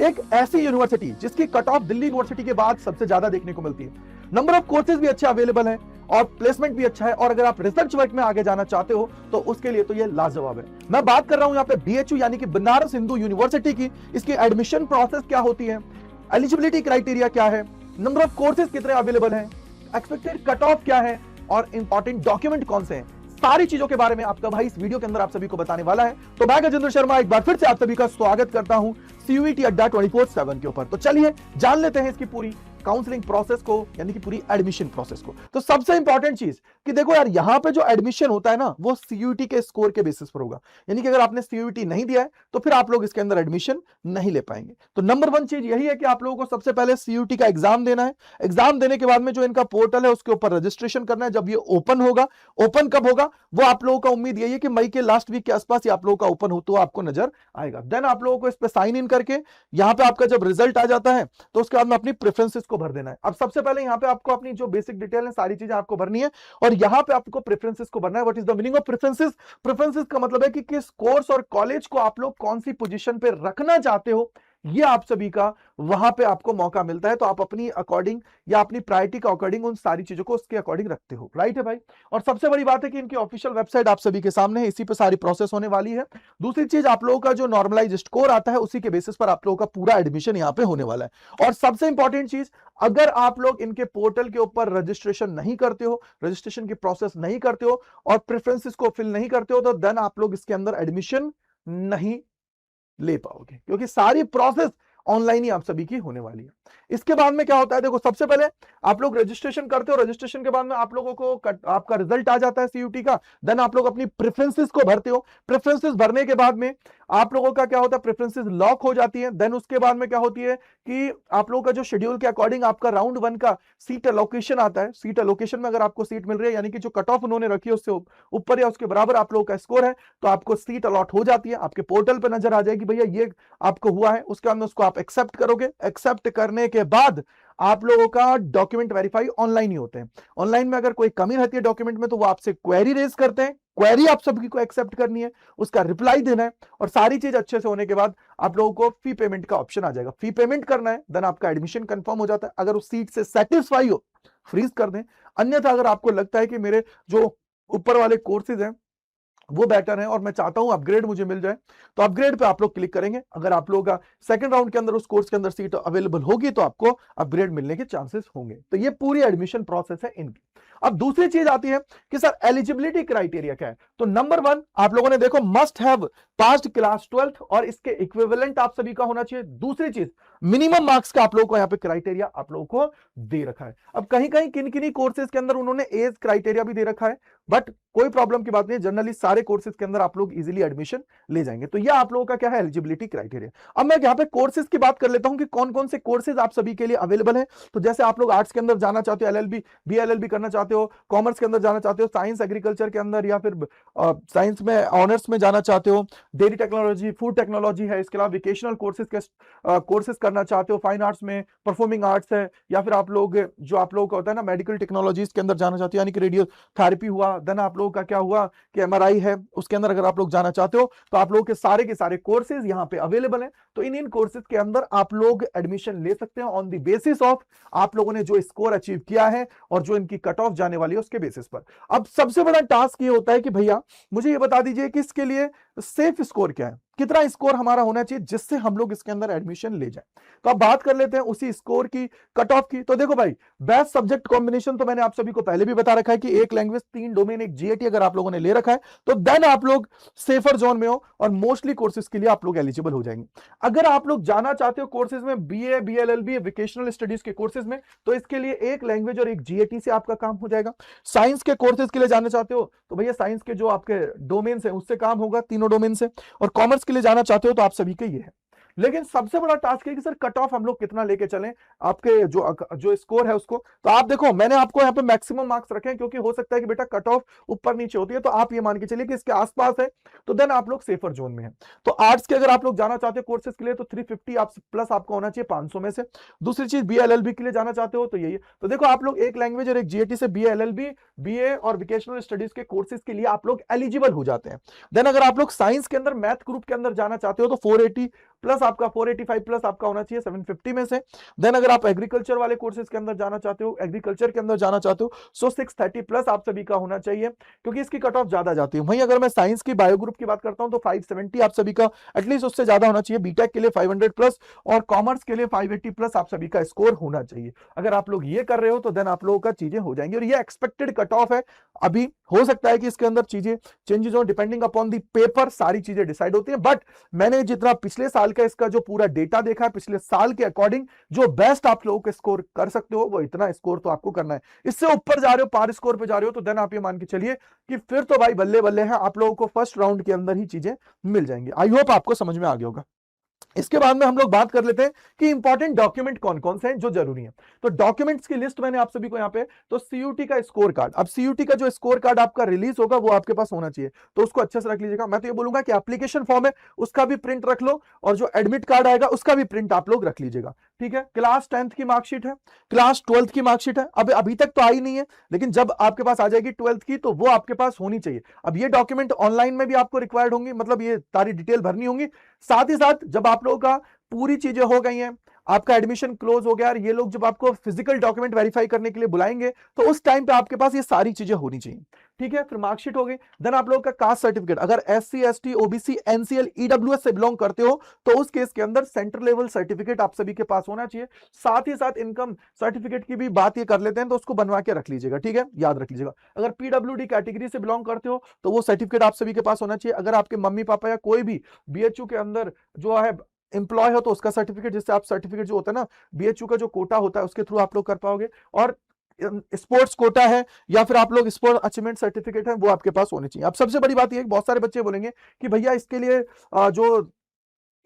एक ऐसी यूनिवर्सिटी जिसकी कट ऑफ दिल्ली यूनिवर्सिटी के बाद सबसे ज्यादा देखने को मिलती है, नंबर ऑफ कोर्सेज भी अच्छे अवेलेबल हैं और प्लेसमेंट भी अच्छा है, और अगर आप रिसर्च वर्क में आगे जाना चाहते हो तो उसके लिए तो ये लाजवाब है। मैं बात कर रहा हूं यहाँ पे बीएचयू यानी कि बनारस हिंदू यूनिवर्सिटी की। इसकी एडमिशन प्रोसेस क्या होती है, एलिजिबिलिटी क्राइटेरिया क्या है, नंबर ऑफ कोर्सेज कितने अवेलेबल हैं, एक्सपेक्टेड कट ऑफ क्या है और इंपॉर्टेंट डॉक्यूमेंट कौन से हैं, सारी चीजों के बारे में आपका भाई इस वीडियो के अंदर आप सभी को बताने वाला है। तो मैं गजेंद्र शर्मा एक बार फिर से आप सभी का स्वागत करता हूं सीयूईटी अड्डा 24/7 के ऊपर। तो चलिए जान लेते हैं इसकी पूरी काउंसलिंग प्रोसेस को, यानी कि पूरी एडमिशन प्रोसेस को। तो सबसे इंपॉर्टेंट चीज कि देखो यार, यहां पे जो एडमिशन होता है ना वो सीयूईटी के स्कोर के बेसिस पर होगा, यानी कि अगर आपने सीयूईटी नहीं दिया है तो फिर आप लोग इसके अंदर एडमिशन नहीं ले पाएंगे। तो नंबर 1 चीज यही है कि आप लोगों को सबसे पहले सीयूईटी का एग्जाम देना है। एग्जाम देने के बाद में जो इनका पोर्टल है उसके ऊपर रजिस्ट्रेशन करना है। जब ये ओपन होगा, ओपन कब होगा वो आप लोगों का उम्मीद यही है कि मई के लास्ट वीक के आसपास ये आप लोगों का ओपन होता हुआ आपको नजर आएगा। देन आप लोगों को इस पे साइन इन करके यहां पे आपका जब रिजल्ट आ जाता है तो उसके बाद में अपनी प्रेफरेंसेस को भर देना है। अब सबसे पहले यहां पे आपको अपनी जो बेसिक डिटेल है सारी चीजें आपको भरनी है और यहां पे आपको प्रेफरेंसेस को भरना है। What is the meaning of preferences? Preferences का मतलब है कि किस कोर्स और कॉलेज को आप लोग कौन सी पोजीशन पे रखना चाहते हो, ये आप सभी का वहां पे आपको मौका मिलता है। तो आप अपनी अकॉर्डिंग या अपनी प्रायोरिटी के अकॉर्डिंग उन सारी चीजों को उसके अकॉर्डिंग रखते हो। राइट है भाई। और सबसे बड़ी बात है कि इनकी ऑफिशियल वेबसाइट आप सभी के सामने है, इसी पे सारी प्रोसेस होने वाली है। दूसरी चीज, आप लोगों का जो नॉर्मलाइज्ड स्कोर आता है उसी के बेसिस पर आप लोगों का पूरा एडमिशन यहाँ पे होने वाला है। और सबसे इंपॉर्टेंट चीज, अगर आप लोग इनके पोर्टल के ऊपर रजिस्ट्रेशन नहीं करते हो, रजिस्ट्रेशन की प्रोसेस नहीं करते हो और प्रेफरेंसेस को फिल नहीं करते हो तो देन आप लोग इसके अंदर एडमिशन नहीं ले पाओगे, क्योंकि सारी प्रोसेस ऑनलाइन ही आप सभी की होने वाली है। इसके बाद में क्या होता है, देखो सबसे पहले आप लोग रजिस्ट्रेशन करते हो, रजिस्ट्रेशन के बाद में आप लोगों को आपका रिजल्ट आ जाता है सीयूटी का। देन आप लोग अपनी प्रेफरेंसेस को भरते हो। प्रेफरेंसेस भरने के बाद में आप लोगों का क्या होता है, प्रेफरेंसेस लॉक हो जाती है। देन उसके बाद में क्या होती है कि आप लोगों का जो शेड्यूल के अकॉर्डिंग आपका राउंड 1 का सीट अलोकेशन आता है। सीट अलोकेशन में अगर आपको सीट मिल रही है, यानी कि जो कट ऑफ उन्होंने रखी है उससे ऊपर या उसके बराबर आप लोगों का स्कोर है, तो आपको सीट अलॉट हो जाती है। आपके पोर्टल पर नजर आ जाएगी भैया ये आपको हुआ है। उसके बाद में उसको आप एक्सेप्ट करोगे। एक्सेप्ट करने के बाद आप लोगों का डॉक्यूमेंट वेरीफाई ऑनलाइन ही होते हैं। ऑनलाइन में अगर कोई कमी रहती है डॉक्यूमेंट में तो वो आपसे क्वेरी रेज करते हैं। क्वेरी आप सभी को एक्सेप्ट करनी है, उसका रिप्लाई देना है और सारी चीज अच्छे से होने के बाद आप लोगों को फी पेमेंट का ऑप्शन आ जाएगा। फी पेमेंट करना है, देन आपका एडमिशन कंफर्म हो जाता है। अगर उस सीट से सेटिस्फाई हो फ्रीज कर दें, अन्यथा अगर आपको लगता है कि मेरे जो ऊपर वाले कोर्सेज हैं वो बेटर है और मैं चाहता हूं अपग्रेड मुझे मिल जाए, तो अपग्रेड पे आप लोग क्लिक करेंगे। अगर आप लोगों का सेकंड राउंड के अंदर उस कोर्स के अंदर सीट अवेलेबल होगी तो आपको अपग्रेड मिलने के चांसेस होंगे। तो ये पूरी एडमिशन प्रोसेस है इनकी। अब दूसरी चीज आती है कि सर एलिजिबिलिटी क्राइटेरिया क्या है। तो नंबर 1 आप लोगों ने देखो must have passed class 12th और इसके इक्विवेलेंट आप सभी का होना चाहिए। दूसरी चीज, मिनिमम मार्क्स का आप लोगों को यहाँ पे क्राइटेरिया आप लोगों को दे रखा है। अब कहीं कहीं किन किन कोर्सेज के अंदर उन्होंने एज क्राइटेरिया भी दे रखा है, बट कोई प्रॉब्लम की बात नहीं, जनरली सारे कोर्सेज के अंदर आप लोग इजीली एडमिशन ले जाएंगे। तो यह आप लोगों का क्या है, एलिजिबिलिटी क्राइटेरिया। अब मैं यहाँ पे कोर्सेज की बात कर लेता हूं कि कौन कौन से कोर्सेज आप सभी के लिए अवेलेबल है। तो जैसे आप लोग आर्ट्स के अंदर जाना चाहते हो, एलएलबी बीएलएलबी करना चाहते हो, कॉमर्स के अंदर जाना चाहते हो, साइंस एग्रीकल्चर के अंदर या फिर साइंस में ऑनर्स में जाना चाहते हो, डेयरी टेक्नोलॉजी फूड टेक्नोलॉजी है, इसके अलावा वोकेशनल कोर्सेज के कोर्सेज करना चाहते हो, फाइन आर्ट्स में परफॉर्मिंग आर्ट्स है, या फिर आप लोग जो आप लोगों का होता है ना मेडिकल टेक्नोलॉजीज के अंदर जाना चाहते हो, यानी कि रेडियो थेरेपी हुआ, देन आप लोगों का क्या हुआ कि एमआरआई है, उसके अंदर अगर आप लोग जाना चाहते हो तो आप लोगों के सारे कोर्सेज यहाँ पे अवेलेबल हैं। तो इन कोर्सेज के अंदर आप लोग एडमिशन ले सकते हैं ऑन द बेसिस ऑफ आप लोगों ने जो स्कोर अचीव किया है और जो इनकी कट ऑफ जाने वाली है उसके बेसिस पर। अब सबसे बड़ा टास्क ये होता है कि भैया मुझे ये बता दीजिए कि इसके लिए सेफ स्कोर क्या है, कितना स्कोर हमारा होना चाहिए जिससे हम लोग इसके अंदर एडमिशन ले जाए। तो अब बात कर लेते हैं उसी स्कोर की, कट ऑफ की। तो देखो भाई, बेस्ट सब्जेक्ट कॉम्बिनेशन तो मैंने आप सभी को पहले भी बता रखा है कि एक लैंग्वेज 3 डोमेन एक जीएटी अगर आप लोगों ने ले रखा है तो देन आप लोग सेफर जोन में हो और मोस्टली कोर्सेज के लिए आप लोग एलिजिबल हो जाएंगे। अगर आप लोग जाना चाहते हो कोर्सेज में बीए बीएलएलबी वोकेशनल स्टडीज के कोर्सेज में, तो इसके लिए एक लैंग्वेज और एक जीएटी से आपका काम हो जाएगा। साइंस के कोर्सेज के लिए जाना चाहते हो तो भैया साइंस के जो आपके डोमेन्स है उससे काम होगा, तीनों डोमेन से। और कॉमर्स के लिए जाना चाहते हो तो आप सभी का ये है। लेकिन सबसे बड़ा टास्क है कि सर कट ऑफ हम लोग कितना लेके चलें आपके जो स्कोर है उसको। तो आप देखो मैंने आपको यहाँ पे मैक्सिमम मार्क्स रखे हैं, क्योंकि हो सकता है कि बेटा कट ऑफ ऊपर नीचे होती है, तो आप ये मान के चलिए कि इसके आसपास है, तो देन आप लोग सेफर जोन में है। तो आर्ट्स के अगर आप लोग जाना चाहते हो कोर्सेज के लिए तो 350 आप प्लस आपको होना चाहिए 500 में से। दूसरी चीज बीएलएलबी के लिए जाना चाहते हो तो यही है। तो देखो आप लोग एक लैंग्वेज और एक जीएटी से बीएलएलबी बीए और वोकेशनल स्टडीज के कोर्सेज के लिए आप लोग एलिजिबल हो जाते हैं। देन अगर आप लोग साइंस के अंदर मैथ ग्रुप के अंदर जाना चाहते हो तो 480 प्लस प्लस आपका 485 प्लस आपका होना चाहिए 750 में से। देन अगर आप एग्रीकल्चर वाले कोर्सेज के अंदर जाना चाहते हो, एग्रीकल्चर के अंदर जाना चाहते हो, सो 630 प्लस आप सभी का होना चाहिए, क्योंकि इसकी कट ऑफ ज्यादा जाती है। वहीं अगर मैं साइंस की बायो ग्रुप की बात करता हूं तो 570 आप सभी का एटलीस्ट उससे ज्यादा होना चाहिए। बीटेक के लिए 500 प्लस और कॉमर्स के लिए 580 प्लस आप सभी का स्कोर होना चाहिए। अगर आप लोग ये कर रहे हो तो देन आप लोगों का चीजें हो जाएंगी, और ये एक्सपेक्टेड कट ऑफ है। अभी हो सकता है कि इसके अंदर चीजें चेंजेस हो, डिपेंडिंग अपॉन दी पेपर सारी चीजें डिसाइड होती हैं। बट मैंने जितना पिछले साल का इसका जो पूरा डेटा देखा है, पिछले साल के अकॉर्डिंग जो बेस्ट आप लोगों को स्कोर कर सकते हो वो इतना स्कोर तो आपको करना है। इससे ऊपर जा रहे हो, पार स्कोर पे जा रहे हो, तो देन आप ये मान के चलिए कि फिर तो भाई बल्ले बल्ले है, आप लोगों को फर्स्ट राउंड के अंदर ही चीजें मिल जाएंगी। आई होप आपको समझ में आ गया होगा। इसके बाद में हम लोग बात कर लेते हैं कि इंपॉर्टेंट डॉक्यूमेंट कौन कौन से हैं जो जरूरी है। तो डॉक्यूमेंट्स की लिस्ट मैंने आप सभी को यहाँ पे, तो सीयूटी का स्कोर कार्ड, अब सीयूटी का जो स्कोर कार्ड आपका रिलीज होगा वो आपके पास होना चाहिए, तो उसको अच्छे से रख लीजिएगा। मैं तो ये बोलूंगा कि एप्लीकेशन फॉर्म है उसका भी प्रिंट रख लो, और जो एडमिट कार्ड आएगा उसका भी प्रिंट आप लोग रख लीजिएगा, ठीक है। क्लास 10th की मार्कशीट है, क्लास 12th की मार्कशीट है, अब अभी तक तो आई नहीं है, लेकिन जब आपके पास आ जाएगी 12th की तो वो आपके पास होनी चाहिए। अब ये डॉक्यूमेंट ऑनलाइन में भी आपको रिक्वायर्ड होंगी, मतलब ये सारी डिटेल भरनी होंगी। साथ ही साथ जब आप लोगों का पूरी चीजें हो गई हैं, आपका एडमिशन क्लोज हो गया, और ये लोग जब आपको फिजिकल डॉक्यूमेंट वेरीफाई करने के लिए बुलाएंगे तो उस टाइम पे आपके पास ये सारी चीजें होनी चाहिए, ठीक है। फिर मार्कशीट हो गई, देन आप लोगों का कास्ट सर्टिफिकेट, अगर SC ST OBC NCL EWS से बिलोंग करते हो तो उस केस के अंदर सेंटर लेवल सर्टिफिकेट आप सभी के पास होना चाहिए। साथ ही साथ इनकम सर्टिफिकेट की भी बात ये कर लेते हैं, तो उसको बनवा के रख लीजिएगा, ठीक है, याद रख लीजिएगा। अगर PWD कैटेगरी से बिलोंग करते हो तो वो सर्टिफिकेट आप सभी के पास होना चाहिए। अगर आपके मम्मी पापा या कोई भी BHU के अंदर जो है एम्प्लॉय हो तो उसका सर्टिफिकेट, जिससे आप सर्टिफिकेट जो होता है ना BHU का जो कोटा होता है उसके थ्रू आप लोग कर पाओगे। और स्पोर्ट्स कोटा है या फिर आप लोग स्पोर्ट अचीवमेंट सर्टिफिकेट है वो आपके पास होनी चाहिए। अब सबसे बड़ी बात यह है कि बहुत सारे बच्चे बोलेंगे कि भैया इसके लिए जो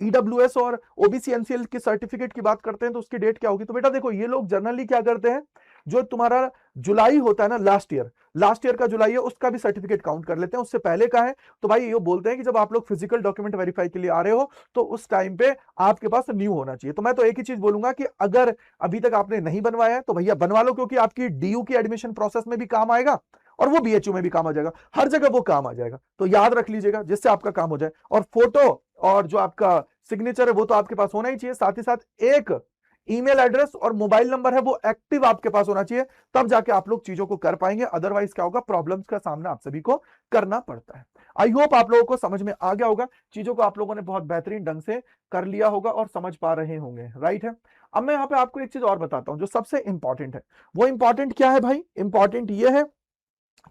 EWS और OBC NCL की सर्टिफिकेट की बात करते हैं तो उसकी डेट क्या होगी। तो बेटा देखो, ये लोग जनरली क्या करते हैं, जो तुम्हारा जुलाई होता है ना, लास्ट ईयर का जुलाई है, उसका भी सर्टिफिकेट काउंट कर लेते हैं, उससे पहले का है। तो भाई ये बोलते हैं कि जब आप लोग फिजिकल डॉक्यूमेंट वेरीफाई के लिए आ रहे हो तो उस टाइम पे आपके पास न्यू होना चाहिए। तो मैं तो एक ही चीज बोलूंगा कि अगर अभी तक आपने नहीं बनवाया है तो भैया बनवा लो, क्योंकि आपकी DU की एडमिशन प्रोसेस में भी काम आएगा और वो BHU में भी काम आ जाएगा, हर जगह वो काम आ जाएगा। तो याद रख लीजिएगा, जिससे आपका काम हो जाए। और फोटो और जो आपका सिग्नेचर है वो तो आपके पास होना ही चाहिए। साथ ही साथ एक ईमेल एड्रेस और मोबाइल नंबर है वो एक्टिव आपके पास होना चाहिए, तब जाके आप लोग चीजों को कर पाएंगे। अदरवाइज क्या होगा, प्रॉब्लम्स का सामना आप सभी को करना पड़ता है। आई होप आप लोगों को समझ में आ गया होगा, चीजों को आप लोगों ने बहुत बेहतरीन ढंग से कर लिया होगा और समझ पा रहे होंगे, राइट है। अब मैं यहाँ पे आपको एक चीज और बताता हूं जो सबसे इंपॉर्टेंट है। वो इंपॉर्टेंट क्या है भाई, इंपॉर्टेंट ये है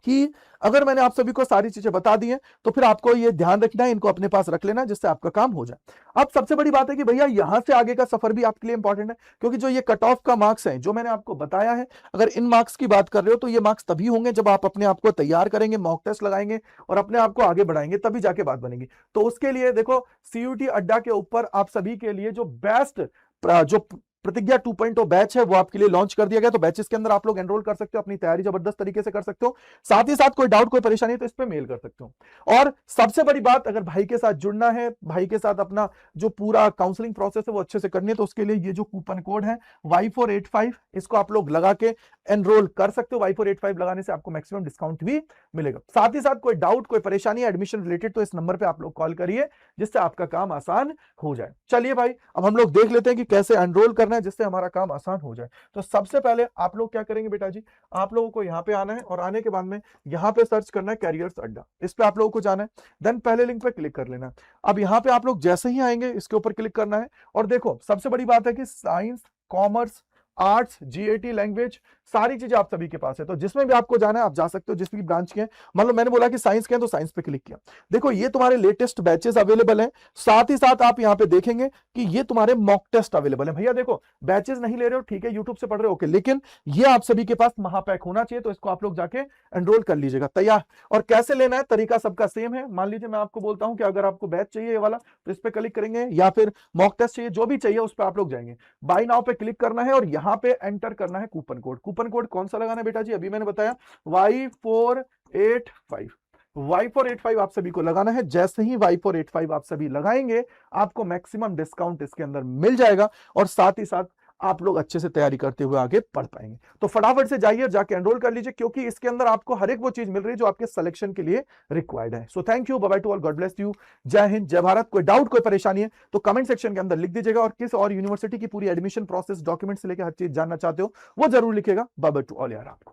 कि अगर मैंने आप सभी को सारी चीजें बता दी हैं तो फिर आपको ये ध्यान रखना है, इनको अपने पास रख लेना जिससे आपका काम हो जाए। अब सबसे बड़ी बात है कि भैया यहां से आगे का सफर भी आपके लिए इंपॉर्टेंट है, क्योंकि जो ये कट ऑफ का मार्क्स है जो मैंने आपको बताया है, अगर इन मार्क्स की बात कर रहे हो तो ये मार्क्स तभी होंगे जब आप अपने आप को तैयार करेंगे, मॉक टेस्ट लगाएंगे और अपने आप को आगे बढ़ाएंगे, तभी जाके बात बनेगी। तो उसके लिए देखो, CUT अड्डा के ऊपर आप सभी के लिए जो बेस्ट जो प्रतिज्ञा 2.0 बैच है वो आपके लिए लॉन्च कर दिया गया। तो बैचेस के अंदर आप लोग एनरोल कर सकते हो, अपनी तैयारी जबरदस्त तरीके से कर सकते हो। साथ ही साथ कोई डाउट कोई परेशानी है तो इस पे मेल कर सकते हो। और सबसे बड़ी बात, अगर भाई के साथ जुड़ना है, भाई के साथ अपना जो पूरा काउंसलिंग प्रोसेस है वो अच्छे से करनी है, तो उसके लिए ये जो कूपन कोड है Y485 इसको आप लोग लगा के एनरोल कर सकते हो। Y485 लगाने से आपको मैक्सिमम डिस्काउंट भी मिलेगा। साथ ही साथ कोई डाउट कोई परेशानी है एडमिशन रिलेटेड तो इस नंबर पे आप लोग कॉल करिए, जिससे आपका काम आसान हो जाए। चलिए भाई, अब हम लोग देख लेते हैं कि कैसे एनरोल करना है जिससे हमारा काम आसान हो जाए। तो सबसे पहले आप लोग क्या करेंगे बेटा जी, आप लोगों को यहाँ पे आना है और आने के बाद में यहाँ पे सर्च करना है कैरियर्स अड्डा, इस पे आप लोगों को जाना है। देन पहले लिंक पे क्लिक कर लेना है। अब यहाँ पे आप लोग जैसे ही आएंगे इसके ऊपर क्लिक करना है, और देखो सबसे बड़ी बात है कि science, commerce, arts, GAT, language सारी चीजें आप सभी के पास है। तो जिसमें भी आपको जाना है आप जा सकते हो, जिस भी ब्रांच के हैं। मान लो मैंने बोला कि साइंस के हैं तो साइंस पे क्लिक किया। देखो ये तुम्हारे लेटेस्ट बैचेस अवेलेबल हैं। साथ ही साथ आप यहाँ पे देखेंगे कि ये तुम्हारे मॉक टेस्ट अवेलेबल है। भैया देखो, बैचेस नहीं ले रहे हो ठीक है, यूट्यूब से पढ़ रहे हो ओके, लेकिन ये आप सभी के पास महापैक होना चाहिए, तो इसको आप लोग जाके एनरोल कर लीजिएगा। तैयार? और कैसे लेना है, तरीका सबका सेम है। मान लीजिए मैं आपको बोलता हूं कि अगर आपको बैच चाहिए ये वाला तो इस पे क्लिक करेंगे, या फिर मॉक टेस्ट चाहिए, जो भी चाहिए उस पर आप लोग जाएंगे, बाय नाउ पे क्लिक करना है और यहाँ पे एंटर करना है कूपन कोड। कूपन कोड कौन सा लगाना है बेटा जी, अभी मैंने बताया Y485। Y485 आप सभी को लगाना है। जैसे ही Y485 आप सभी लगाएंगे आपको मैक्सिमम डिस्काउंट इसके अंदर मिल जाएगा, और साथ ही साथ आप लोग अच्छे से तैयारी करते हुए आगे बढ़ पाएंगे। तो फटाफट से जाइए, जाके एनरोल कर लीजिए, क्योंकि इसके अंदर आपको हर एक वो चीज मिल रही है जो आपके सिलेक्शन के लिए रिक्वायर्ड है। So thank you, bye bye to all, God bless you, जय हिंद, जय भारत। कोई डाउट, कोई परेशानी है तो कमेंट सेक्शन के अंदर लिख दीजिएगा, और किस और यूनिवर्सिटी की पूरी एडमिशन प्रोसेस, डॉक्यूमेंट से लेकर हर चीज जानना चाहते हो वो जरूर लिखेगा। बाय बाय टू ऑल यार आपको।